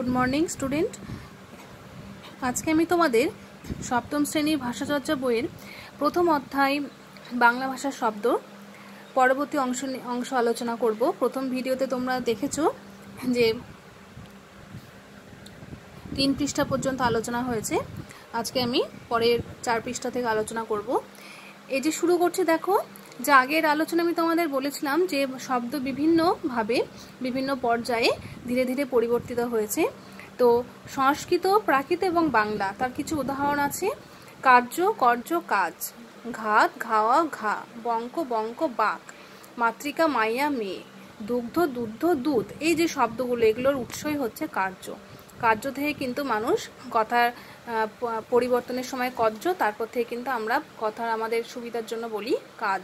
Good morning student. आज के आमी तोमादेर सप्तम श्रेणीर भाषाचर्चा बोइयेर प्रथम अध्याय बांगला भाषार शब्द परवर्ती अंश आलोचना करब। प्रथम भिडियोते तोमरा देखेछो जे 3 पृष्ठा पर्यन्त आलोचना हयेछे। आज के आमी परेर 4 पृष्ठा थेके आलोचना करब। এই যে শুরু করছি দেখো, যে আগের আলোচনা আমি তোমাদের বলেছিলাম যে শব্দ বিভিন্ন ভাবে বিভিন্ন পর্যায়ে ধীরে ধীরে পরিবর্তিত হয়েছে। তো সংস্কৃত, প্রাকৃত এবং বাংলা তার কিছু উদাহরণ আছে। কার্য, কর্য, কাজ, ঘাত, ঘাওয়া, ঘা, বঙ্ক, বঙ্ক, বাক, মাতৃকা, মাইয়া, মেয়ে, দুগ্ধ, দুগ্ধ, দুধ। এই যে শব্দগুলো এগুলোর উৎসই হচ্ছে কার্য। কার্য থেকে কিন্তু মানুষ কথার পরিবর্তনের সময় কর্য, তারপর থেকে কিন্তু আমরা কথার আমাদের সুবিধার জন্য বলি কাজ।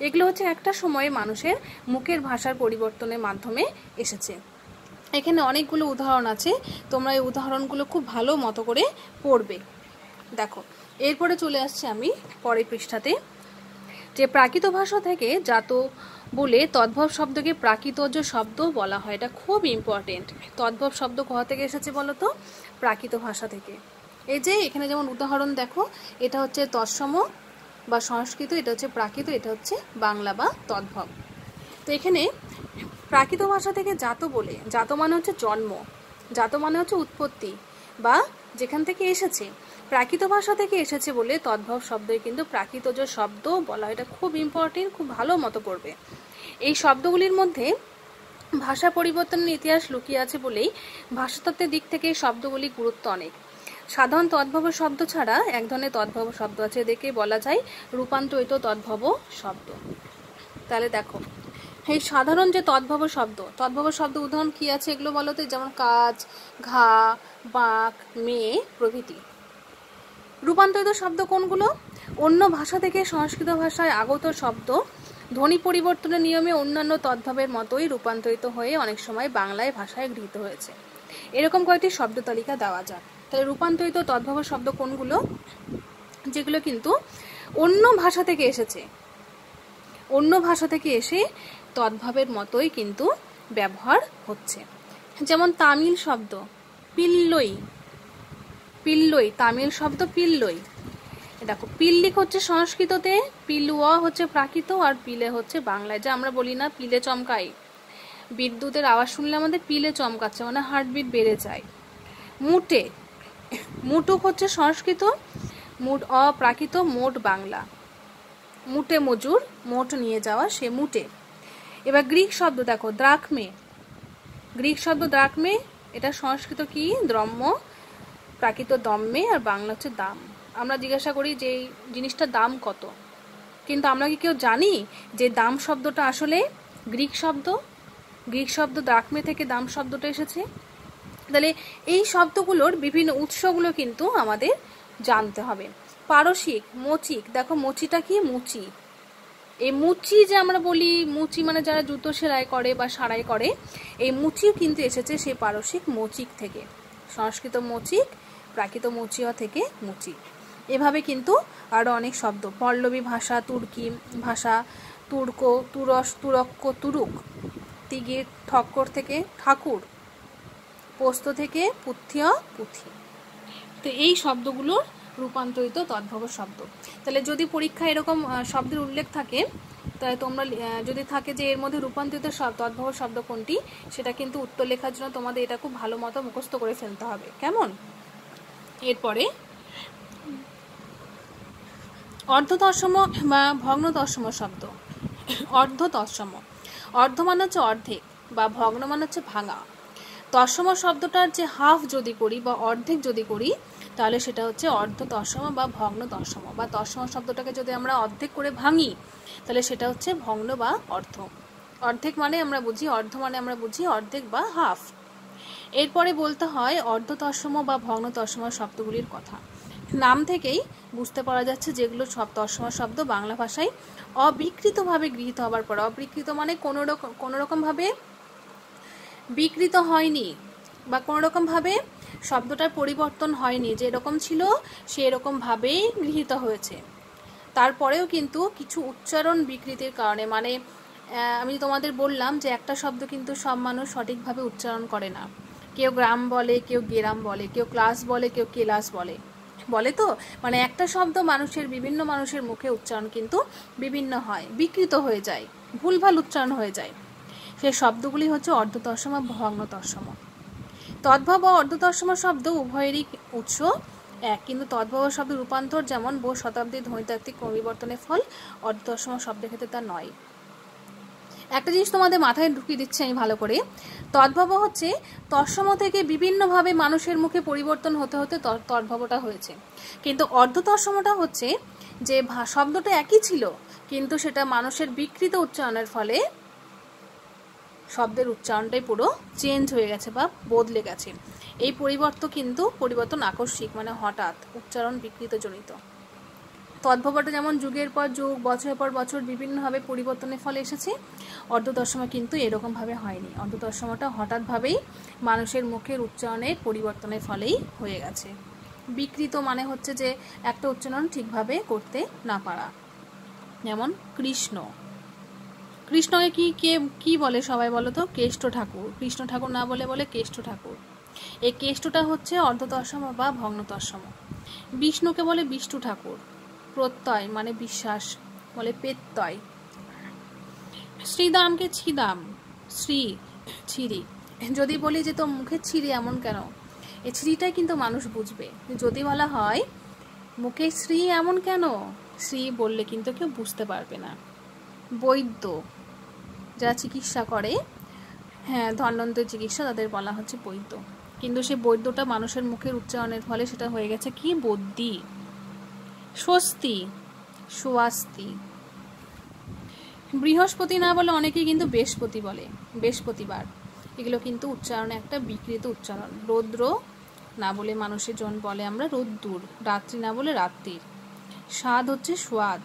এগুলো হচ্ছে একটা সময়ে মানুষের মুখের ভাষার পরিবর্তনের মাধ্যমে এসেছে। এখানে অনেকগুলো উদাহরণ আছে, তোমরা এই উদাহরণগুলো খুব ভালো মতো করে পড়বে। দেখো, এরপরে চলে আসছে আমি পরের পৃষ্ঠাতে, যে প্রাকৃত ভাষা থেকে জাত বলে তদ্ভব শব্দকে প্রাকৃতজ শব্দ বলা হয়। এটা খুব ইম্পর্টেন্ট। তদ্ভব শব্দ কোথা থেকে এসেছে বলো তো? প্রাকৃত ভাষা থেকে। এই যে এখানে যেমন উদাহরণ দেখো, এটা হচ্ছে তৎসম বা সংস্কৃত, এটা হচ্ছে প্রাকৃত, এটা হচ্ছে বাংলা বা তদ্ভব। তো এখানে প্রাকৃত ভাষা থেকে জাত বলে, জাত মানে হচ্ছে জন্ম, জাত মানে হচ্ছে উৎপত্তি বা যেখান থেকে এসেছে। প্রাকৃত ভাষা থেকে এসেছে বলে তদ্ভব শব্দই কিন্তু প্রাকৃতজ শব্দ বলা হয়। এটা খুব ইম্পর্টেন্ট, খুব ভালো মতো করবে। এই শব্দগুলির মধ্যে ভাষা পরিবর্তনের ইতিহাস লুকিয়ে আছে বলেই ভাষাতত্ত্বের দিক থেকে এই শব্দগুলির গুরুত্ব অনেক। সাধারণ তদ্ভব শব্দ ছাড়া এক ধরনের তদ্ভব শব্দ আছে, এদেরকে বলা যায় রূপান্তরিত তদ্ভব শব্দ। তাহলে দেখো, এই সাধারণ যে তদ্ভব শব্দ উদাহরণ কি আছে এগুলো বলো তো? যেমন কাজ, ঘা, বাঁক, মেয়ে প্রভৃতি। রূপান্তরিত শব্দ কোনগুলো? অন্য ভাষা থেকে সংস্কৃত ভাষায় আগত শব্দ ধ্বনি পরিবর্তনের নিয়মে অন্যান্য তদ্ভবের মতোই রূপান্তরিত হয়ে অনেক সময় বাংলায় ভাষায় গৃহীত হয়েছে। এরকম কয়েকটি শব্দ তালিকা দেওয়া যাক। তাহলে রূপান্তরিত তদ্ভব শব্দ কোনগুলো? যেগুলো কিন্তু অন্য ভাষা থেকে এসেছে, অন্য ভাষা থেকে এসে তদ্ভবের মতোই কিন্তু ব্যবহার হচ্ছে। যেমন তামিল শব্দ পিল্লই, পিল্লই তামিল শব্দ পিল্লই। দেখো, পিল্লিক হচ্ছে সংস্কৃততে, পিলুয়া হচ্ছে প্রাকৃত, আর পিলে হচ্ছে বাংলায়। যে আমরা বলি না পিলে চমকাই, বিদ্যুতের আওয়াজ শুনলে আমাদের পিলে চমকাচ্ছে, মানে হার্টবিট বেড়ে যায়। মুটে, মুটুক হচ্ছে সংস্কৃত, মুট অপ্রাকৃত, মোট বাংলা। মুটে মজুর, মোট নিয়ে যাওয়া, সে মুটে। এবার গ্রিক শব্দ দেখো, দ্রাকমে, গ্রিক শব্দ দ্রাকমে, এটা সংস্কৃত কি? দ্রম্য, প্রাকৃত দম্মে, আর বাংলা হচ্ছে দাম। আমরা জিজ্ঞাসা করি যে এই জিনিসটার দাম কত, কিন্তু আমরা কি কেউ জানি যে দাম শব্দটা আসলে গ্রিক শব্দ? গ্রিক শব্দ দ্রাকমে থেকে দাম শব্দটা এসেছে। তাহলে এই শব্দগুলোর বিভিন্ন উৎসগুলো কিন্তু আমাদের জানতে হবে। পারসিক, মচিক, দেখো মচিটা কি? মুচি। এই মুচি যে আমরা বলি, মুচি মানে যারা জুতো সেলাই করে বা সারাই করে, এই মুচিও কিন্তু এসেছে সেই পারসিক মচিক থেকে। সংস্কৃত মচিক, প্রাকৃত মচিয়া থেকে মুচি। এভাবে কিন্তু আরো অনেক শব্দ। পল্লবী ভাষা, তুর্কি ভাষা, তুর্ক, তুরস, তুরক্ক, তুরুক। তিগির, ঠক্কর থেকে ঠাকুর, পোস্ত থেকে পুথিয়া, পুঁথি। তো এই শব্দগুলোর রূপান্তরিত তদ্ভব শব্দ। তাহলে যদি পরীক্ষায় এরকম শব্দের উল্লেখ থাকে, তাহলে তোমরা যদি থাকে যে এর মধ্যে রূপান্তরিত তদ্ভব শব্দ কোনটি, সেটা কিন্তু উত্তর লেখার জন্য তোমাদের এটা খুব ভালো মতো মুখস্থ করে ফেলতে হবে, কেমন? এরপরে অর্ধতৎসম বা ভগ্ন তৎসম শব্দ। অর্ধতৎসম, অর্ধ মানে হচ্ছে অর্ধেক, বা ভগ্ন মানে হচ্ছে ভাঙা। তৎসম শব্দটার যে হাফ যদি করি বা অর্ধেক যদি করি, তাহলে সেটা হচ্ছে অর্ধ তৎসম বা ভগ্ন তৎসম। বা তৎসম শব্দটাকে যদি আমরা অর্ধেক করে ভাঙি, তাহলে সেটা হচ্ছে ভগ্ন বা অর্ধ। অর্ধেক মানে আমরা বুঝি, অর্ধ মানে আমরা বুঝি অর্ধেক বা হাফ। এরপরে বলতে হয় অর্ধ তৎসম বা ভগ্ন তৎসম শব্দগুলির কথা। নাম থেকেই বুঝতে পারা যাচ্ছে যেগুলো সব তৎসম শব্দ বাংলা ভাষায় অবিকৃতভাবে গৃহীত হবার পর, অবিকৃত মানে কোনো রকম ভাবে বিকৃত হয়নি বা কোনো রকম ভাবে শব্দটার পরিবর্তন হয়নি, যেরকম ছিল সেরকম ভাবেই গৃহীত হয়েছে। তারপরেও কিন্তু কিছু উচ্চারণ বিকৃতির কারণে, মানে আমি তোমাদের বললাম যে একটা শব্দ কিন্তু সব মানুষ সঠিকভাবে উচ্চারণ করে না, কেউ গ্রাম বলে, কেউ গেরাম বলে, কেউ ক্লাস বলে, কেউ কেলাস বলে, বলে তো। মানে একটা শব্দ বিভিন্ন মানুষের মুখে উচ্চারণ কিন্তু বিভিন্ন হয়, বিকৃত হয়ে যায়, ভুলভাল উচ্চারণ হয়ে যায়। সেই শব্দগুলি হচ্ছে অর্ধতৎসম বা ভগ্ন তৎসম। তদ্ভব ও অর্ধতৎসম শব্দ উভয়েরই উৎস এক, কিন্তু তদ্ভব শব্দ রূপান্তর যেমন বহু শতাব্দীর ধ্বনিতাত্ত্বিক পরিবর্তনের ফল, অর্ধতৎসম শব্দের ক্ষেত্রে তা নয়। একটা জিনিস তোমাদের মাথায় ঢুকিয়ে দিচ্ছি আমি ভালো করে। তদ্ভব হচ্ছে তৎসম থেকে বিভিন্নভাবে মানুষের মুখে পরিবর্তন হতে হতে তদ্ভবটা হয়েছে, কিন্তু অর্ধতৎসমটা হচ্ছে যে শব্দটা একই ছিল, কিন্তু সেটা মানুষের বিকৃত উচ্চারণের ফলে শব্দের উচ্চারণটাই পুরো চেঞ্জ হয়ে গেছে বা বদলে গেছে। এই পরিবর্তন আকস্মিক, মানে হঠাৎ, উচ্চারণ বিকৃত জনিত। তদ্ভবটা যেমন যুগের পর যুগ, বছরের পর বছর বিভিন্নভাবে পরিবর্তনের ফলে এসেছে, অর্ধতৎসম কিন্তু এরকমভাবে হয়নি। অর্ধতৎসমটা হঠাৎভাবেই মানুষের মুখের উচ্চারণের পরিবর্তনের ফলেই হয়ে গেছে। বিকৃত মানে হচ্ছে যে একটা উচ্চারণ ঠিকভাবে করতে না পারা। যেমন কৃষ্ণ, কৃষ্ণকে কি বলে সবাই বলো তো? কেষ্ট ঠাকুর। কৃষ্ণ ঠাকুর না বলে বলে কেষ্ট ঠাকুর। এই কেষ্টটা হচ্ছে অর্ধতৎসম বা ভগ্ন তৎসম। বিষ্ণুকে বলে বিষ্ণু ঠাকুর। প্রত্যয় মানে বিশ্বাস বলে পেত্যয়। শ্রীদামকে ছিদাম, শ্রী ছিরি। যদি বলি যে তো মুখে ছিরি এমন কেন, এই ছিরিটাই কিন্তু মানুষ বুঝবে। যদি বলা হয় মুখে শ্রী এমন কেন, শ্রী বললে কিন্তু কেউ বুঝতে পারবে না। বৈদ্য, যারা চিকিৎসা করে, হ্যাঁ ধন্বন্তরী চিকিৎসা, তাদের বলা হচ্ছে বৈদ্য, কিন্তু সেই বৈদ্যটা মানুষের মুখের উচ্চারণের ফলে সেটা হয়ে গেছে কি? বদ্যি। স্বস্তি, সুয়াস্তি। বৃহস্পতি না বলে অনেকেই কিন্তু বৃহস্পতি বলে, বৃহস্পতিবার। এগুলো কিন্তু উচ্চারণে একটা বিকৃত উচ্চারণ। রৌদ্র না বলে মানুষের জন বলে আমরা রোদ্দুর। রাত্রি না বলে রাত্রির। স্বাদ হচ্ছে সোয়াদ।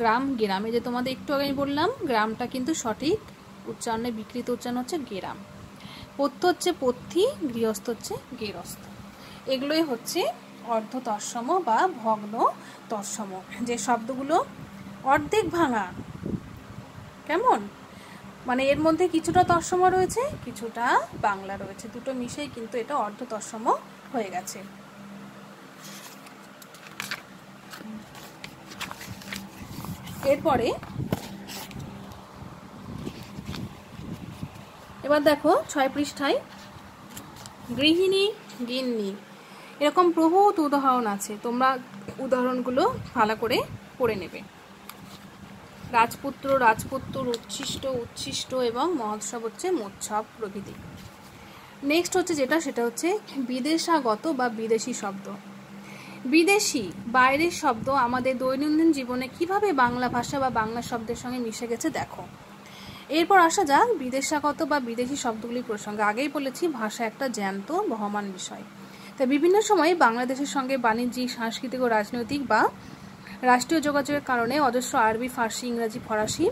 গ্রাম, গেরামে যে তোমাদের একটু আগে বললাম, গ্রামটা কিন্তু সঠিক উচ্চারণে বিকৃত উচ্চারণ হচ্ছে গেরাম। পথ্য হচ্ছে পথ্যি, গৃহস্থ হচ্ছে গেরস্থ। এগুলোই হচ্ছে অর্ধতৎসম বা ভগ্ন তৎসম, যে শব্দগুলো অর্ধেক ভাঙা। কেমন? মানে এর মধ্যে কিছুটা তৎসম রয়েছে, কিছুটা বাংলা রয়েছে, দুটো মিশেই কিন্তু এটা অর্ধতৎসম হয়ে গেছে। এরপরে এবার দেখো 6 পৃষ্ঠায় গৃহিণী, গিন্নি, এরকম বহুত উদাহরণ আছে। তোমরা উদাহরণগুলো ভালো করে পড়ে নেবে। রাজপুত্র, রাজপুত্র, উচ্ছিষ্ট, উচ্ছিষ্ট এবং মহোৎসব হচ্ছে মোৎসব প্রভৃতি। নেক্সট হচ্ছে সেটা হচ্ছে বিদেশাগত বা বিদেশি শব্দ। বিদেশি, বাইরের শব্দ আমাদের দৈনন্দিন জীবনে কিভাবে বাংলা ভাষা বা বাংলা শব্দের সঙ্গে মিশে গেছে দেখো। এরপর আসা যাক বিদেশাগত বা বিদেশি শব্দগুলির প্রসঙ্গে। আগেই বলেছি ভাষা একটা জ্যান্ত বহমান বিষয়। তাই বিভিন্ন সময়ে বাংলাদেশের সঙ্গে বাণিজ্যিক, সাংস্কৃতিক ও রাজনৈতিক বা রাষ্ট্রীয় যোগাযোগের কারণে অজস্র আরবি, ফার্সি, ইংরাজি, ফরাসি,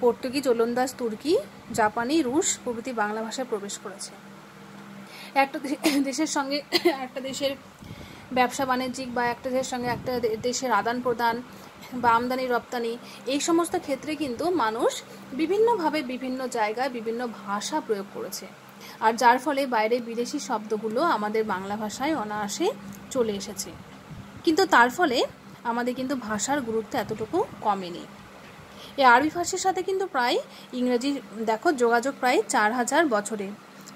পর্তুগিজ, ওলন্দাজ, তুর্কি, জাপানি, রুশ প্রভৃতি বাংলা ভাষায় প্রবেশ করেছে। একটা দেশের সঙ্গে একটা দেশের ব্যবসা বাণিজ্যিক বা একটা দেশের সঙ্গে একটা দেশের আদান প্রদান বা আমদানি রপ্তানি, এই সমস্ত ক্ষেত্রে কিন্তু মানুষ বিভিন্নভাবে বিভিন্ন জায়গায় বিভিন্ন ভাষা প্রয়োগ করেছে, আর যার ফলে বাইরে বিদেশি শব্দগুলো আমাদের বাংলা ভাষায় অনায়াসে চলে এসেছে। কিন্তু তার ফলে আমাদের কিন্তু ভাষার গুরুত্ব এতটুকু কমেনি। এই আরবি ফার্সির সাথে কিন্তু প্রায় ইংরেজি দেখো যোগাযোগ প্রায় 4000 বছরে,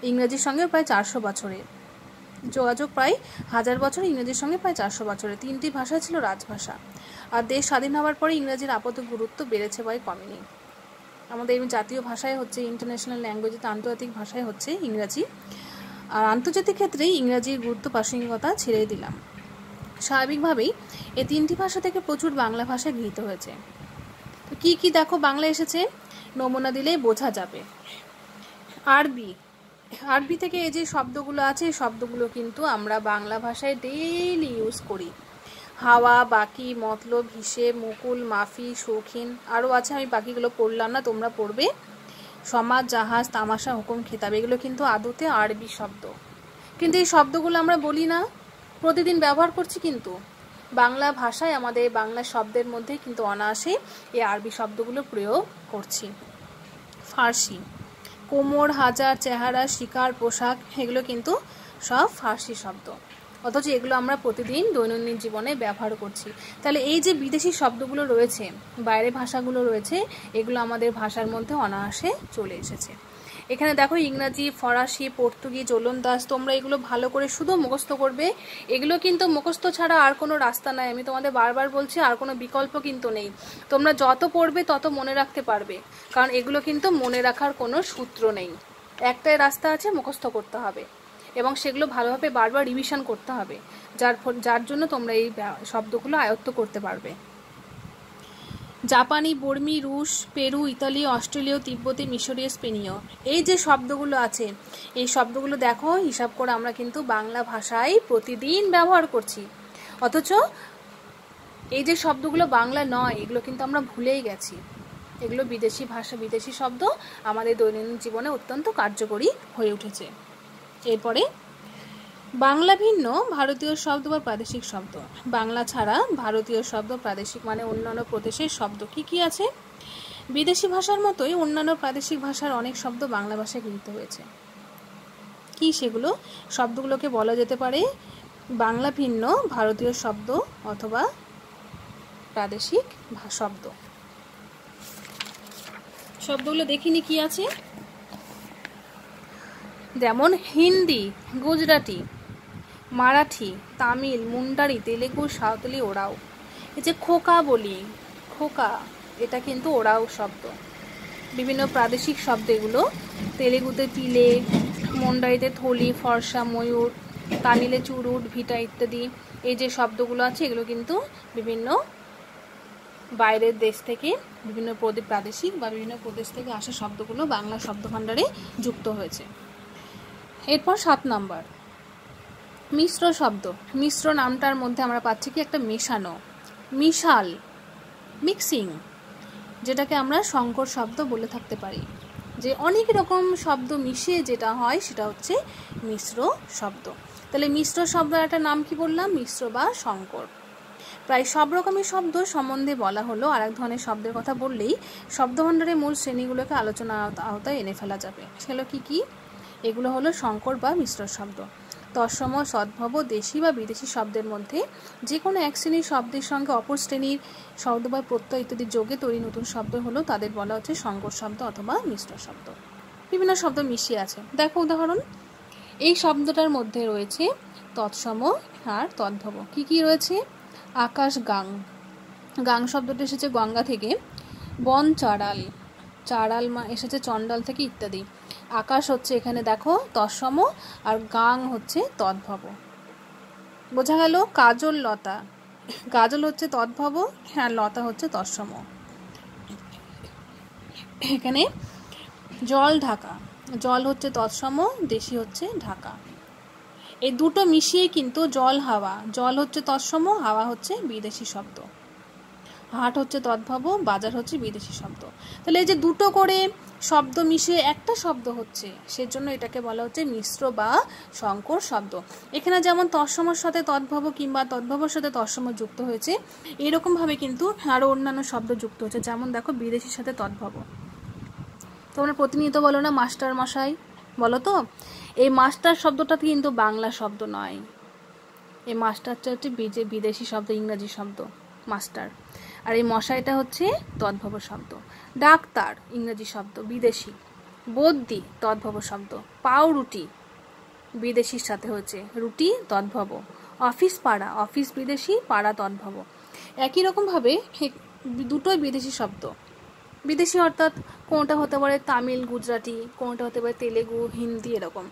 ইংরেজির সঙ্গে প্রায় 400 বছরে যোগাযোগ, প্রায় 1000 বছর, ইংরেজির সঙ্গে প্রায় 400 বছরে। 3টি ভাষা ছিল রাজভাষা। আর দেশ স্বাধীন হওয়ার পরে ইংরেজির আপাতত গুরুত্ব বেড়েছে বা কমেনি। আমাদের জাতীয় ভাষায় হচ্ছে ইন্টারন্যাশনাল ল্যাঙ্গুয়েজ, আন্তর্জাতিক ভাষায় হচ্ছে ইংরাজি, আর আন্তর্জাতিক ক্ষেত্রে ইংরাজির গুরুত্ব প্রাসঙ্গিকতা ছেড়ে দিলাম। স্বাভাবিকভাবেই এই 3টি ভাষা থেকে প্রচুর বাংলা ভাষা গৃহীত হয়েছে। তো কি কি দেখো বাংলা এসেছে, নমুনা দিলেই বোঝা যাবে। আরবি, আরবি থেকে এই যে শব্দগুলো আছে, এই শব্দগুলো কিন্তু আমরা বাংলা ভাষায় ডেইলি ইউজ করি। হাওয়া, বাকি, মতলব, হিসেব, মুকুল, মাফি, শৌখিন, আরও আছে, আমি বাকিগুলো পড়লাম না, তোমরা পড়বে। সমাজ, জাহাজ, তামাশা, হুকুম, খেতাব, এগুলো কিন্তু আদতে আরবি শব্দ, কিন্তু এই শব্দগুলো আমরা বলি না, প্রতিদিন ব্যবহার করছি, কিন্তু বাংলা ভাষায় আমাদের বাংলা শব্দের মধ্যে কিন্তু অনায়াসে এই আরবি শব্দগুলো প্রয়োগ করছি। ফার্সি, কোমর, হাজার, চেহারা, শিকার, পোশাক এগুলো কিন্তু সব ফার্সি শব্দ, অথচ এগুলো আমরা প্রতিদিন দৈনন্দিন জীবনে ব্যবহার করছি। তাহলে এই যে বিদেশি শব্দগুলো রয়েছে, বাইরের ভাষাগুলো রয়েছে, এগুলো আমাদের ভাষার মধ্যে অনায়াসে চলে এসেছে। এখানে দেখো ইংরাজি, ফরাসি, পর্তুগিজ, ওলন্দাজ, তোমরা এগুলো ভালো করে শুধু মুখস্থ করবে। এগুলো কিন্তু মুখস্থ ছাড়া আর কোনো রাস্তা নাই, আমি তোমাদের বারবার বলছি, আর কোনো বিকল্প কিন্তু নেই। তোমরা যত পড়বে তত মনে রাখতে পারবে, কারণ এগুলো কিন্তু মনে রাখার কোনো সূত্র নেই। একটাই রাস্তা আছে, মুখস্থ করতে হবে এবং সেগুলো ভালোভাবে বারবার রিভিশন করতে হবে, যার জন্য তোমরা এই শব্দগুলো আয়ত্ত করতে পারবে। জাপানি, বর্মি, রুশ, পেরু, ইতালি, অস্ট্রেলীয়, তিব্বতী, মিশরীয়, স্পেনীয়, এই যে শব্দগুলো আছে, এই শব্দগুলো দেখো হিসাব করে আমরা কিন্তু বাংলা ভাষায় প্রতিদিন ব্যবহার করছি, অথচ এই যে শব্দগুলো বাংলা নয়, এগুলো কিন্তু আমরা ভুলেই গেছি। এগুলো বিদেশি ভাষা, বিদেশি শব্দ আমাদের দৈনন্দিন জীবনে অত্যন্ত কার্যকরী হয়ে উঠেছে। এরপরে বাংলা ভিন্ন ভারতীয় শব্দ বা প্রাদেশিক শব্দ। বাংলা ছাড়া ভারতীয় শব্দ, প্রাদেশিক মানে অন্যান্য প্রদেশের শব্দ কি কি আছে? বিদেশি ভাষার মতোই অন্যান্য প্রাদেশিক ভাষার অনেক শব্দ বাংলা ভাষায় গৃহীত হয়েছে। কি সেগুলো? শব্দগুলোকে বলা যেতে পারে বাংলা ভিন্ন ভারতীয় শব্দ অথবা প্রাদেশিক শব্দ। শব্দগুলো দেখিনি কি আছে, যেমন হিন্দি, গুজরাটি, মারাঠি, তামিল, মুন্ডারি, তেলেগু, সাঁওতালি, ওরাও। এই যে খোকা বলি, খোকা এটা কিন্তু ওরাও শব্দ। বিভিন্ন প্রাদেশিক শব্দ এগুলো, তেলেগুতে তিলে, মুন্ডারিতে থলি, ফর্সা, ময়ূর, তামিলে চুরুট, ভিটা ইত্যাদি। এই যে শব্দগুলো আছে এগুলো কিন্তু বিভিন্ন বাইরের দেশ থেকে, বিভিন্ন প্রাদেশিক বা বিভিন্ন প্রদেশ থেকে আসা শব্দগুলো বাংলা শব্দভাণ্ডারে যুক্ত হয়েছে। এরপর 7 নম্বর মিশ্র শব্দ। মিশ্র নামটার মধ্যে আমরা পাচ্ছি কি একটা মেশানো, মিশাল, মিক্সিং, যেটাকে আমরা সংকর শব্দ বলে থাকতে পারি। যে অনেক রকম শব্দ মিশিয়ে যেটা হয় সেটা হচ্ছে মিশ্র শব্দ। তাহলে মিশ্র শব্দ একটা নাম কি বললাম? মিশ্র বা সংকর। প্রায় সব রকমের শব্দ সম্বন্ধে বলা হলো। আর এক ধরনের শব্দের কথা বললেই শব্দভাণ্ডারের মূল শ্রেণীগুলোকে আলোচনা আওতায় এনে ফেলা যাবে। সেগুলো কি কি? এগুলো হলো সংকর বা মিশ্র শব্দ। তৎসম, সদ্ভব, দেশি বা বিদেশি শব্দের মধ্যে যে কোনো এক শ্রেণীর শব্দের সঙ্গে অপর শ্রেণীর শব্দ বা প্রত্যয় ইত্যাদি যোগে তৈরি নতুন শব্দ হলো তাদের বলা হচ্ছে সংকর শব্দ অথবা মিশ্র শব্দ। বিভিন্ন শব্দ মিশিয়ে আছে। দেখো উদাহরণ, এই শব্দটার মধ্যে রয়েছে তৎসম আর তদ্ভব। কি কি রয়েছে? আকাশ, গাং, গাং শব্দটা এসেছে গঙ্গা থেকে। বন, চাড়াল, চাড়াল এসেছে চণ্ডাল থেকে ইত্যাদি। আকাশ হচ্ছে এখানে দেখো তৎসম আর গাং হচ্ছে তদ্ভব। বোঝা গেল? কাজল, লতা, কাজল হচ্ছে তদ্ভব আর লতা হচ্ছে তৎসম। এখানে জল, ঢাকা, জল হচ্ছে তৎসম, দেশি হচ্ছে ঢাকা। এই দুটো মিশিয়ে কিন্তু জল, হাওয়া, জল হচ্ছে তৎসম, হাওয়া হচ্ছে বিদেশি শব্দ। হাট হচ্ছে তদ্ভব, বাজার হচ্ছে বিদেশি শব্দ। তাহলে এই যে দুটো করে শব্দ মিশিয়ে একটা শব্দ হচ্ছে, সেজন্য এটাকে বলা হচ্ছে মিশ্র বা সংকর শব্দ। এখানে যেমন তৎসমর সাথে তদ্ভব কিংবা তদ্ভবের সাথে তৎসম যুক্ত হয়েছে, এরকমভাবে কিন্তু আরও অন্যান্য শব্দ যুক্ত হচ্ছে। যেমন দেখো বিদেশির সাথে তদ্ভব। তোমরা প্রতিনিয়ত বলো না মাস্টার মশাই, বলো তো? এই মাস্টার শব্দটা কিন্তু বাংলা শব্দ নয়। এই মাস্টারটা হচ্ছে বিদেশি শব্দ, ইংরাজি শব্দ মাস্টার। আর এই মশাইটা হচ্ছে তদ্ভব শব্দ। ডাক্তার ইংরেজি শব্দ, বিদেশি। বদ্যি তদ্ভব শব্দ। পাউরুটি বিদেশির সাথে হচ্ছে, রুটি তদ্ভব। অফিস পাড়া, অফিস বিদেশি, পাড়া তদ্ভব। একই রকমভাবে দুটোই বিদেশি শব্দ। বিদেশি অর্থাৎ কোনটা হতে পারে তামিল, গুজরাটি, কোনটা হতে পারে তেলেগু, হিন্দি, এরকম।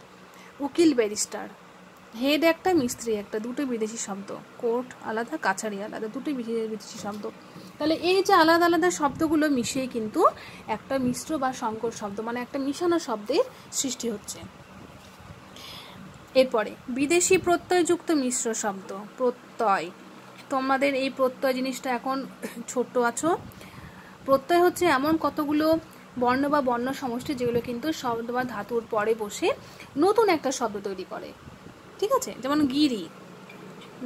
উকিল, ব্যারিস্টার। হেড একটা, মিস্ত্রি একটা, দুটোই বিদেশি শব্দ। কোর্ট আলাদা, কাছারি আলাদা, দুটোই বিদেশি শব্দ। তাহলে এই যে আলাদা আলাদা শব্দগুলো মিশিয়ে কিন্তু একটা মিশ্র বা সংকর শব্দ মানে একটা মিশানো শব্দের সৃষ্টি হচ্ছে। এরপরে বিদেশি প্রত্যয়যুক্ত মিশ্র শব্দ। প্রত্যয়, তোমাদের এই প্রত্যয় জিনিসটা এখন ছোট আছো। প্রত্যয় হচ্ছে এমন কতগুলো বর্ণ বা বর্ণ সমষ্টি যেগুলো কিন্তু শব্দ বা ধাতুর পরে বসে নতুন একটা শব্দ তৈরি করে। ঠিক আছে? যেমন গিরি,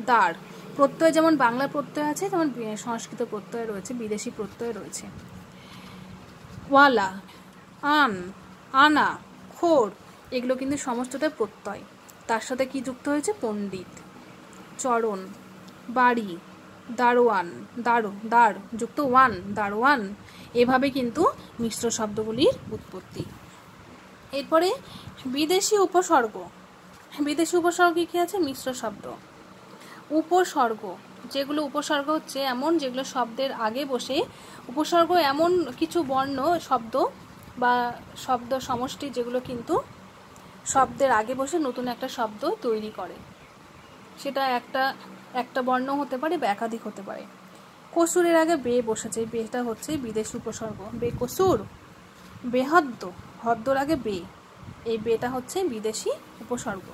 দাঁড়। প্রত্যয় যেমন বাংলা প্রত্যয় আছে, তেমন সংস্কৃত প্রত্যয় রয়েছে, বিদেশি প্রত্যয় রয়েছে। ওয়ালা, আন, আনা, খোর, এগুলো কিন্তু সমস্তটা প্রত্যয়। তার সাথে কি যুক্ত হয়েছে? পণ্ডিত। চরণ, বাড়ি, দারোয়ান, দার যুক্ত ওয়ান, দারোয়ান। এভাবে কিন্তু মিশ্র শব্দগুলির উৎপত্তি। এরপরে বিদেশি উপসর্গ। বিদেশি উপসর্গ কি আছে? মিশ্র শব্দ। উপসর্গ, যেগুলো উপসর্গ হচ্ছে এমন যেগুলো শব্দের আগে বসে, উপসর্গ এমন কিছু বর্ণ শব্দ বা শব্দ সমষ্টি যেগুলো কিন্তু শব্দের আগে বসে নতুন একটা শব্দ তৈরি করে। সেটা একটা বর্ণ হতে পারে বা একাধিক হতে পারে। কসুরের আগে বে বসেছে, বেটা হচ্ছে বিদেশি উপসর্গ। বে কসুর, বেহদ্দ, হদ্দর আগে বে, এই বেটা হচ্ছে বিদেশি উপসর্গ।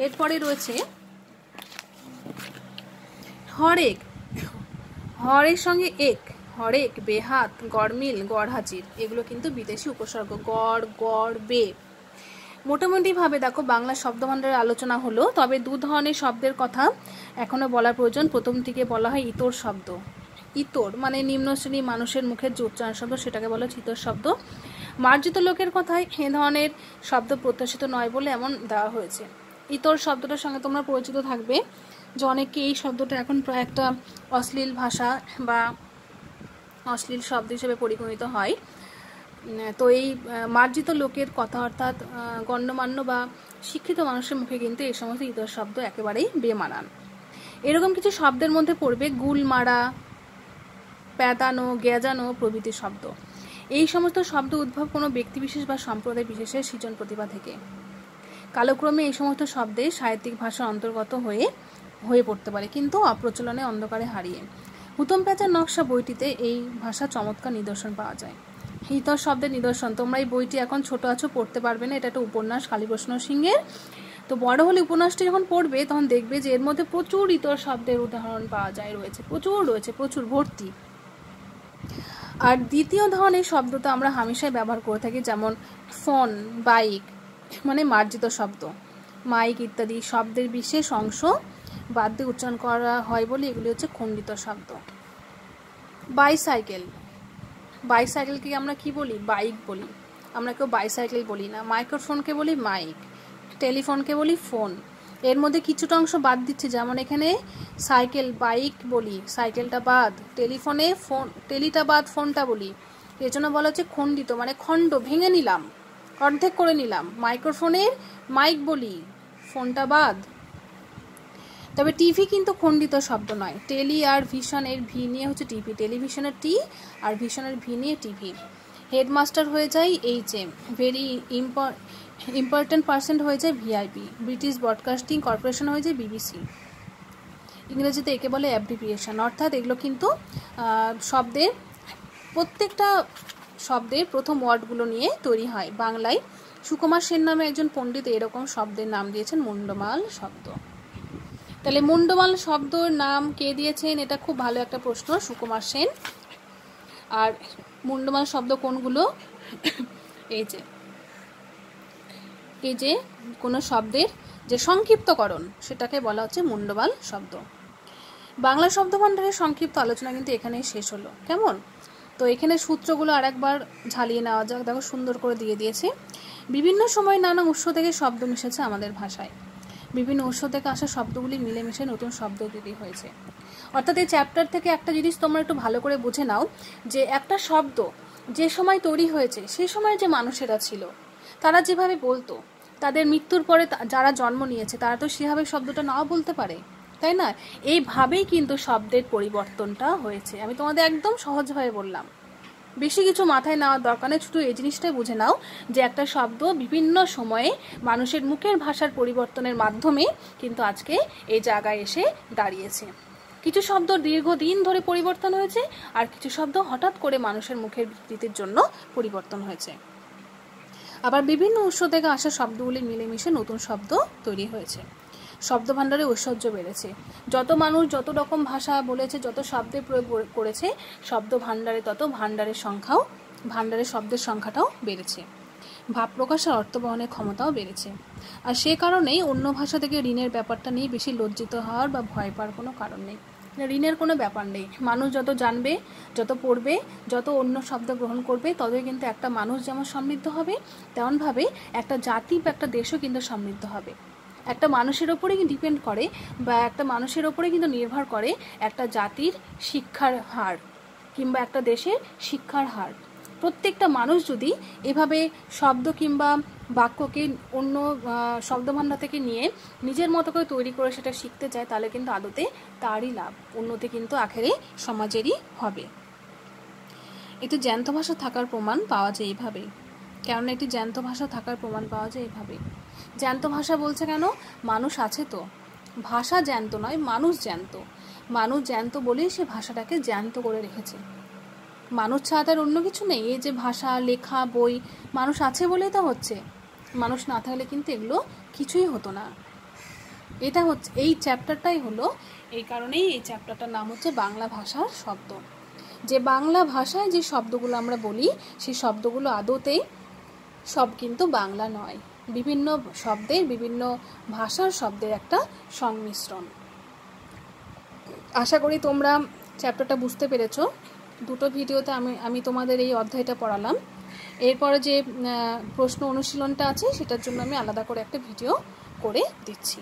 এরপরে রয়েছে হরেক, হরের সঙ্গে এক, হরেক, বেহাত, গড়মিল, গড়হাজির, এগুলো কিন্তু বিদেশি উপসর্গ। গড়, গড়, বে। মোটামুটিভাবে দেখো বাংলা শব্দভাণ্ডারের আলোচনা হলো, তবে দু ধরনের শব্দের কথা এখনো বলার প্রয়োজন। প্রথমটিকে বলা হয় ইতর শব্দ। ইতর মানে নিম্ন শ্রেণীর মানুষের মুখের যে উচ্চারণ শব্দ, সেটাকে বলা হয় ইতর শব্দ। মার্জিত লোকের কথায় এ ধরনের শব্দ প্রত্যাশিত নয় বলে এমন দেওয়া হয়েছে। ইতর শব্দটার সঙ্গে তোমরা পরিচিত থাকবে যে অনেকে এই শব্দটা এখন প্রায় একটা অশ্লীল ভাষা বা অশ্লীল শব্দ হিসেবে পরিগণিত হয়। তো এই মার্জিত লোকের কথা অর্থাৎ গণ্যমান্য বা শিক্ষিত মানুষের মুখে কিন্তু এই সমস্ত ইতর শব্দ একেবারেই বেমানান। এরকম কিছু শব্দের মধ্যে পড়বে গুল মারা, প্যাদানো, গেজানো প্রভৃতি শব্দ। এই সমস্ত শব্দ উদ্ভব কোনো ব্যক্তিবিশেষ বা সম্প্রদায় বিশেষের সৃজন প্রতিভা থেকে। কালক্রমে এই সমস্ত শব্দে সাহিত্যিক ভাষার অন্তর্গত হয়ে পড়তে পারে, কিন্তু অপ্রচলনে অন্ধকারে হারিয়ে। হুতম প্যাঁচার নকশা বইটিতে এই ভাষা চমৎকার নিদর্শন পাওয়া যায়। ইতর শব্দের নিদর্শন, তোমরা এই বইটি এখন ছোট আছো, পড়তে পারবে না, এটা একটা উপন্যাস কালীপ্রসন্ন সিংহের। তো বড় হলে উপন্যাসটি যখন পড়বে তখন দেখবে যে এর মধ্যে প্রচুর ইতর শব্দের উদাহরণ পাওয়া যায়, প্রচুর ভর্তি। আর দ্বিতীয় ধরনের শব্দ তো আমরা হামেশাই ব্যবহার করে থাকি, যেমন ফোন, বাইক, মানে মার্জিত শব্দ। মাইক ইত্যাদি শব্দের বিশেষ অংশ বাদ দিয়ে উচ্চারণ করা হয় বলে এগুলি হচ্ছে খণ্ডিত শব্দ। বাইসাইকেল, বাইসাইকেলকে আমরা কি বলি? বাইক বলি। আমরা কেউ বাইসাইকেল বলি না। মাইক্রোফোনকে বলি মাইক, টেলিফোনকে বলি ফোন। এর মধ্যে কিছুটা অংশ বাদ দিচ্ছে, যেমন এখানে সাইকেল, বাইক বলি, সাইকেলটা বাদ, টেলিফোনে ফোন, টেলিটা বাদ, ফোনটা বলি। এর জন্য বলা হচ্ছে খণ্ডিত, মানে খণ্ড, ভেঙে নিলাম, অর্ধেক করে নিলাম। মাইক্রোফোনের মাইক বলি, ফোনটা বাদ। তবে টিভি কিন্তু খণ্ডিত শব্দ নয়। টেলি আর ভিশনের ভি নিয়ে হচ্ছে টিভি, টেলিভিশনের টি আর ভিশনের ভি নিয়ে টিভি। হেডমাস্টার হয়ে যায় এইচএম, ভেরি ইম্পর্টেন্ট পার্সন হয়ে যায় ভিআইপি, ব্রিটিশ ব্রডকাস্টিং কর্পোরেশন হয়ে যায় বিবিসি। ইংরেজিতে একে বলে অ্যাব্রিভিয়েশন, অর্থাৎ এগুলো কিন্তু শব্দের প্রত্যেকটা শব্দের প্রথম ওয়ার্ডগুলো নিয়ে তৈরি হয়। বাংলায় সুকুমার সেন নামে একজন পণ্ডিত এরকম শব্দের নাম দিয়েছেন মুন্ডমাল শব্দ। তাহলে মুন্ডমাল শব্দর নাম কে দিয়েছেন? এটা খুব ভালো একটা প্রশ্ন, সুকুমার সেন। আর মুন্ডমাল শব্দ কোনগুলো? এই যে কোনো শব্দের যে সংক্ষিপ্তকরণ, সেটাকে বলা হচ্ছে মুন্ডমাল শব্দ। বাংলা শব্দভাণ্ডারের সংক্ষিপ্ত আলোচনা কিন্তু এখানেই শেষ হলো। কেমন? তো এখানে সূত্রগুলো আরেকবার ঝালিয়ে নেওয়া যাক। দেখো সুন্দর করে দিয়ে দিয়েছে। বিভিন্ন সময় নানা উৎস থেকে শব্দ মিশেছে আমাদের ভাষায়। বিভিন্ন উৎস থেকে আসা শব্দগুলি মিলেমিশে নতুন শব্দ তৈরি হয়েছে। অর্থাৎ এই চ্যাপ্টার থেকে একটা জিনিস তোমরা একটু ভালো করে বুঝে নাও, যে একটা শব্দ যে সময় তৈরি হয়েছে সেই সময় যে মানুষেরা ছিল তারা যেভাবে বলতো, তাদের মৃত্যুর পরে যারা জন্ম নিয়েছে তারা তো সেভাবে শব্দটা নাও বলতে পারে, তাই না? এইভাবেই কিন্তু শব্দের পরিবর্তনটা হয়েছে। আমি তোমাদের একদম সহজভাবে বললাম, বেশি কিছু মাথায় নেওয়ার দরকার নেই। শুধু এই জিনিসটাই বুঝে নাও যে একটা শব্দ বিভিন্ন সময়ে মানুষের মুখের ভাষার পরিবর্তনের মাধ্যমে কিন্তু আজকে এই জায়গায় এসে দাঁড়িয়েছে। কিছু শব্দ দীর্ঘদিন ধরে পরিবর্তন হয়েছে, আর কিছু শব্দ হঠাৎ করে মানুষের মুখের বিকৃতির জন্য পরিবর্তন হয়েছে। আবার বিভিন্ন উৎস থেকে আসা শব্দগুলি মিলেমিশে নতুন শব্দ তৈরি হয়েছে। শব্দভাণ্ডারে ঐশ্বর্য বেড়েছে। যত মানুষ যত রকম ভাষা বলেছে, যত শব্দের প্রয়োগ করেছে, শব্দভাণ্ডারে তত ভাণ্ডারের শব্দের সংখ্যাটাও বেড়েছে। ভাব প্রকাশের অর্থ বহনের ক্ষমতাও বেড়েছে। আর সে কারণেই অন্য ভাষা থেকে ঋণের ব্যাপারটা নিয়ে বেশি লজ্জিত হওয়ার বা ভয় পাওয়ার কোনো কারণ নেই। ঋণের কোনো ব্যাপার নেই। মানুষ যত জানবে, যত পড়বে, যত অন্য শব্দ গ্রহণ করবে, ততই কিন্তু একটা মানুষ যেমন সমৃদ্ধ হবে, তেমনভাবে একটা জাতি বা একটা দেশও কিন্তু সমৃদ্ধ হবে। একটা মানুষের ওপরে ডিপেন্ড করে বা একটা মানুষের ওপরে কিন্তু নির্ভর করে একটা জাতির শিক্ষার হার কিংবা একটা দেশের শিক্ষার হার। প্রত্যেকটা মানুষ যদি এভাবে শব্দ কিংবা বাক্যকে অন্য শব্দভাণ্ডার থেকে নিয়ে নিজের মতো করে তৈরি করে সেটা শিখতে চায়, তাহলে কিন্তু আদতে তারই লাভ, উন্নতি কিন্তু আখেরে সমাজেরই হবে। এটি জ্যান্ত ভাষা থাকার প্রমাণ পাওয়া যায় এইভাবে। কেননা এটি জ্যান্ত ভাষা থাকার প্রমাণ পাওয়া যায় এইভাবে। জ্যান্ত ভাষা বলছে কেন? মানুষ আছে তো, ভাষা জ্যান্ত নয়, মানুষ জ্যান্ত। মানুষ জ্যান্ত বলেই সে ভাষাটাকে জ্যান্ত করে রেখেছে। মানুষ ছাড়া তার অন্য কিছু নেই। এই যে ভাষা, লেখা, বই, মানুষ আছে বলেই তো হচ্ছে। মানুষ না থাকলে কিন্তু এগুলো কিছুই হতো না। এটা হচ্ছে এই চ্যাপ্টারটাই হলো, এই কারণেই এই চ্যাপ্টারটার নাম হচ্ছে বাংলা ভাষার শব্দ। যে বাংলা ভাষায় যে শব্দগুলো আমরা বলি, সেই শব্দগুলো আদতেই সব কিন্তু বাংলা নয়, বিভিন্ন শব্দের, বিভিন্ন ভাষার শব্দের একটা সংমিশ্রণ। আশা করি তোমরা চ্যাপ্টারটা বুঝতে পেরেছো। দুটো ভিডিওতে আমি তোমাদের এই অধ্যায়টা পড়ালাম। এরপরে যে প্রশ্ন অনুশীলনটা আছে সেটার জন্য আমি আলাদা করে একটা ভিডিও করে দিচ্ছি।